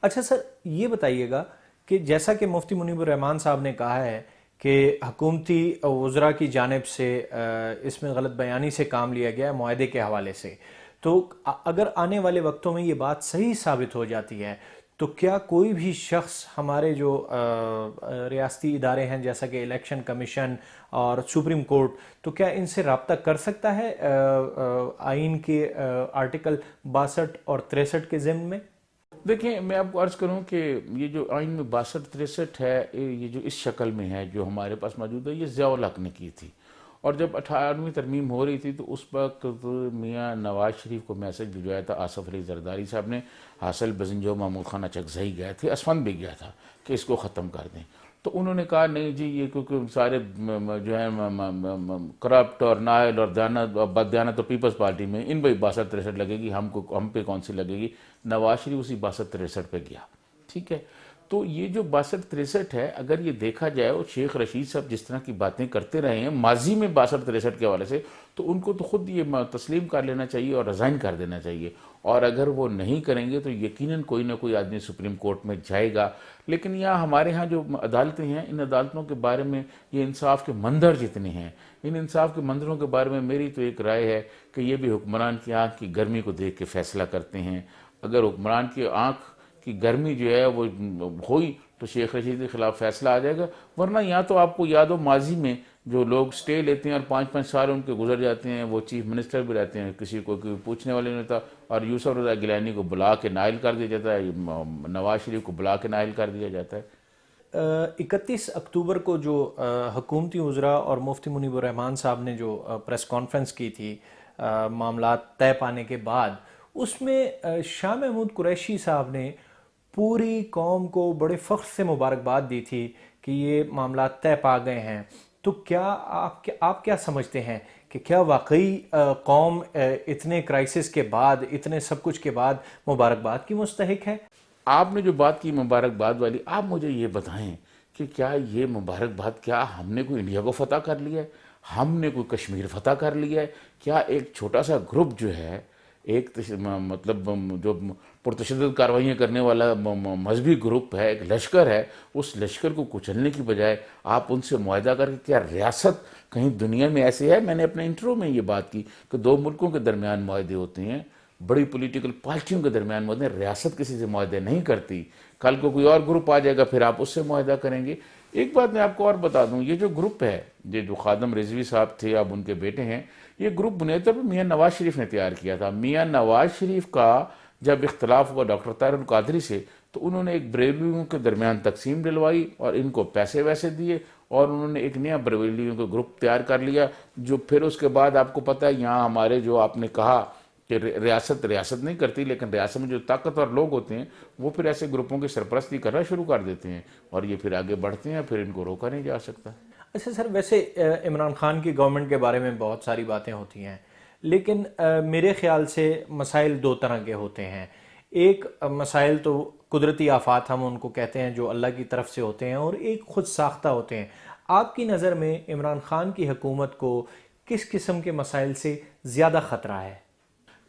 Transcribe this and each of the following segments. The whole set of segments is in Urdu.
اچھا سر، یہ بتائیے گا کہ جیسا کہ مفتی منیب الرحمان صاحب نے کہا ہے کہ حکومتی وزراء کی جانب سے اس میں غلط بیانی سے کام لیا گیا ہے معاہدے کے حوالے سے، تو اگر آنے والے وقتوں میں یہ بات صحیح ثابت ہو جاتی ہے تو کیا کوئی بھی شخص ہمارے جو ریاستی ادارے ہیں جیسا کہ الیکشن کمیشن اور سپریم کورٹ، تو کیا ان سے رابطہ کر سکتا ہے آئین کے آرٹیکل 62 اور 63 کے ضمن میں؟ دیکھیں، میں آپ کو عرض کروں کہ یہ جو آئین میں 62-63 ہے، یہ جو اس شکل میں ہے جو ہمارے پاس موجود ہے، یہ ضیاء الحق نے کی تھی، اور جب 18ویں ترمیم ہو رہی تھی تو اس وقت میاں نواز شریف کو میسج بھجوایا تھا آصف علی زرداری صاحب نے، حاصل بزنجو محمود خان اچکزئی گئے تھے، اسفند بھی گیا تھا کہ اس کو ختم کر دیں، تو انہوں نے کہا نہیں جی، یہ کیونکہ سارے جو ہیں کرپٹ اور نائل اور بددیانت اور پیپلز پارٹی میں ان پہ 62-63 لگے گی، ہم پہ کون سی لگے گی؟ نواز شریف اسی 62-63 پہ گیا، ٹھیک ہے؟ تو یہ جو 62-63 ہے، اگر یہ دیکھا جائے اور شیخ رشید صاحب جس طرح کی باتیں کرتے رہے ہیں ماضی میں 62-63 کے حوالے سے، تو ان کو تو خود یہ تسلیم کر لینا چاہیے اور ریزائن کر دینا چاہیے، اور اگر وہ نہیں کریں گے تو یقیناً کوئی نہ کوئی آدمی سپریم کورٹ میں جائے گا۔ لیکن یہاں ہمارے ہاں جو عدالتیں ہیں، ان عدالتوں کے بارے میں یہ انصاف کے منظر جتنے ہیں، ان انصاف کے منظروں کے بارے میں میری تو ایک رائے ہے کہ یہ بھی حکمران کی آنکھ کی گرمی کو دیکھ کے فیصلہ کرتے ہیں۔ اگر حکمران کی آنکھ کی گرمی جو ہے وہ ہوئی تو شیخ رشید کے خلاف فیصلہ آ جائے گا، ورنہ یا تو آپ کو یاد ہو ماضی میں جو لوگ سٹے لیتے ہیں اور 5-5 سال ان کے گزر جاتے ہیں، وہ چیف منسٹر بھی رہتے ہیں، کسی کو کوئی پوچھنے والے نہیں ہوتا، اور یوسف رضا گیلانی کو بلا کے نائل کر دیا جاتا ہے، نواز شریف کو بلا کے نائل کر دیا جاتا ہے۔ 31 اکتوبر کو جو حکومتی وزراء اور مفتی منیب الرحمان صاحب نے جو پریس کانفرنس کی تھی معاملات طے پانے کے بعد، اس میں شاہ محمود قریشی صاحب نے پوری قوم کو بڑے فخر سے مبارکباد دی تھی کہ یہ معاملات طے پا گئے ہیں، تو کیا آپ کیا سمجھتے ہیں کہ کیا واقعی قوم اتنے کرائسس کے بعد، اتنے سب کچھ کے بعد مبارکباد کی مستحق ہے؟ آپ نے جو بات کی مبارکباد والی، آپ مجھے یہ بتائیں کہ کیا یہ مبارکباد، کیا ہم نے کوئی انڈیا کو فتح کر لیا ہے؟ ہم نے کوئی کشمیر فتح کر لیا ہے؟ کیا ایک چھوٹا سا گروپ جو ہے، ایک مطلب جو پرتشدد کارروائیاں کرنے والا مذہبی گروپ ہے، ایک لشکر ہے، اس لشکر کو کچلنے کی بجائے آپ ان سے معاہدہ کر کے، کیا ریاست کہیں دنیا میں ایسے ہے؟ میں نے اپنے انٹرو میں یہ بات کی کہ دو ملکوں کے درمیان معاہدے ہوتے ہیں، بڑی پولیٹیکل پارٹیوں کے درمیان معاہدے، ریاست کسی سے معاہدے نہیں کرتی، کل کو کوئی اور گروپ آ جائے گا پھر آپ اس سے معاہدہ کریں گے۔ ایک بات میں آپ کو اور بتا دوں، یہ جو گروپ ہے، یہ جو خادم رضوی صاحب تھے، اب ان کے بیٹے ہیں، یہ گروپ بنیادی طور پر میاں نواز شریف نے تیار کیا تھا۔ میاں نواز شریف کا جب اختلاف ہوا ڈاکٹر طاہر القادری سے، تو انہوں نے ایک بریلویوں کے درمیان تقسیم ڈلوائی اور ان کو پیسے ویسے دیے، اور انہوں نے ایک نیا بریلویوں کا گروپ تیار کر لیا، جو پھر اس کے بعد آپ کو پتہ ہے یہاں ہمارے جو آپ نے کہا کہ ریاست نہیں کرتی، لیکن ریاست میں جو طاقتور لوگ ہوتے ہیں وہ پھر ایسے گروپوں کی سرپرستی کرنا شروع کر دیتے ہیں، اور یہ پھر آگے بڑھتے ہیں، پھر ان کو روکا نہیں جا سکتا۔ اچھا سر، ویسے عمران خان کی گورنمنٹ کے بارے میں بہت ساری باتیں ہوتی ہیں، لیکن میرے خیال سے مسائل دو طرح کے ہوتے ہیں۔ ایک مسائل تو قدرتی آفات ہم ان کو کہتے ہیں جو اللہ کی طرف سے ہوتے ہیں، اور ایک خود ساختہ ہوتے ہیں۔ آپ کی نظر میں عمران خان کی حکومت کو کس قسم کے مسائل سے زیادہ خطرہ ہے؟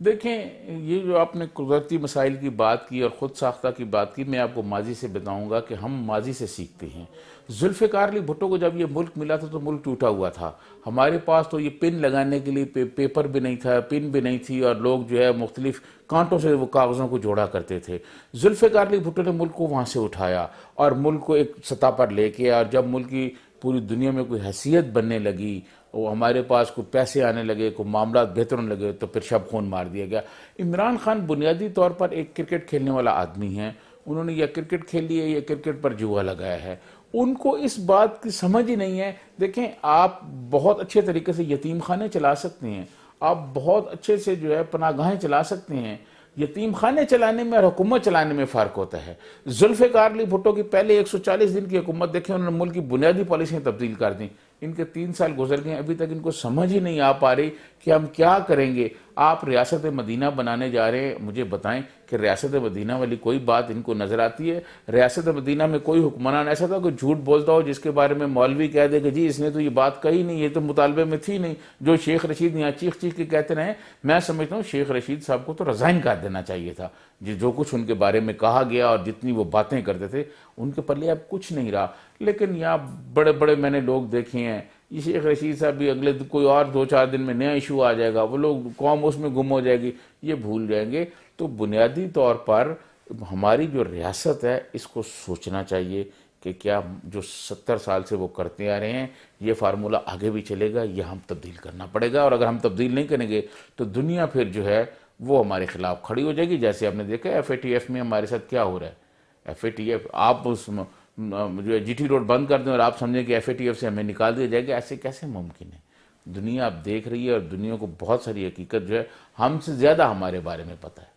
دیکھیں، یہ جو آپ نے قدرتی مسائل کی بات کی اور خود ساختہ کی بات کی، میں آپ کو ماضی سے بتاؤں گا کہ ہم ماضی سے سیکھتے ہیں۔ ذوالفقار علی بھٹو کو جب یہ ملک ملا تھا تو ملک ٹوٹا ہوا تھا، ہمارے پاس تو یہ پن لگانے کے لیے پیپر بھی نہیں تھا، پن بھی نہیں تھی، اور لوگ جو ہے مختلف کانٹوں سے وہ کاغذوں کو جوڑا کرتے تھے۔ ذوالفقار علی بھٹو نے ملک کو وہاں سے اٹھایا اور ملک کو ایک سطح پر لے کے، اور جب ملک کی پوری دنیا میں کوئی حیثیت بننے لگی، وہ ہمارے پاس کوئی پیسے آنے لگے، کوئی معاملات بہتر ہونے لگے، تو پھر شب خون مار دیا گیا۔ عمران خان بنیادی طور پر ایک کرکٹ کھیلنے والا آدمی ہے، انہوں نے یا کرکٹ کھیلی ہے یا کرکٹ پر جوا لگایا ہے، ان کو اس بات کی سمجھ ہی نہیں ہے۔ دیکھیں، آپ بہت اچھے طریقے سے یتیم خانے چلا سکتے ہیں، آپ بہت اچھے سے جو ہے پناہ گاہیں چلا سکتے ہیں، یتیم خانے چلانے میں اور حکومت چلانے میں فرق ہوتا ہے۔ ذوالفقار علی بھٹو کی پہلے 140 دن کی حکومت دیکھیں، انہوں نے ملک کی بنیادی پالیسیاں تبدیل کر دیں، ان کے 3 سال گزر گئے، ابھی تک ان کو سمجھ ہی نہیں آ پا رہی کہ ہم کیا کریں گے۔ آپ ریاست مدینہ بنانے جا رہے ہیں، مجھے بتائیں کہ ریاست مدینہ والی کوئی بات ان کو نظر آتی ہے؟ ریاست مدینہ میں کوئی حکمران ایسا تھا کوئی جھوٹ بولتا ہو جس کے بارے میں مولوی کہہ دے کہ جی اس نے تو یہ بات کہی نہیں، یہ تو مطالبے میں تھی نہیں، جو شیخ رشید یہاں چیخ چیخ کے کہتے رہے؟ میں سمجھتا ہوں شیخ رشید صاحب کو تو ریزائن کر دینا چاہیے تھا، جو کچھ ان کے بارے میں کہا گیا اور جتنی وہ باتیں کرتے تھے ان کے پلے اب کچھ نہیں رہا۔ لیکن یہاں بڑے بڑے میں نے لوگ دیکھے ہیں، یہ شیخ رشید صاحب بھی اگلے کوئی اور 2-4 دن میں نیا ایشو آ جائے گا، وہ لوگ قوم اس میں گم ہو جائے گی، یہ بھول جائیں گے۔ تو بنیادی طور پر ہماری جو ریاست ہے اس کو سوچنا چاہیے کہ کیا جو 70 سال سے وہ کرتے آ رہے ہیں یہ فارمولہ آگے بھی چلے گا، یہ ہم تبدیل کرنا پڑے گا، اور اگر ہم تبدیل نہیں کریں گے تو دنیا پھر جو ہے وہ ہمارے خلاف کھڑی ہو جائے گی۔ جیسے آپ نے دیکھا ایف اے ٹی ایف میں ہمارے ساتھ کیا ہو رہا ہے، ایف اے ٹی ایف آپ اس جو ہے جی ٹی روڈ بند کر دیں اور آپ سمجھیں کہ ایف اے ٹی ایف سے ہمیں نکال دیا جائے گا، ایسے کیسے ممکن ہے؟ دنیا اب دیکھ رہی ہے اور دنیا کو بہت ساری حقیقت جو ہے ہم سے زیادہ ہمارے بارے میں پتہ ہے۔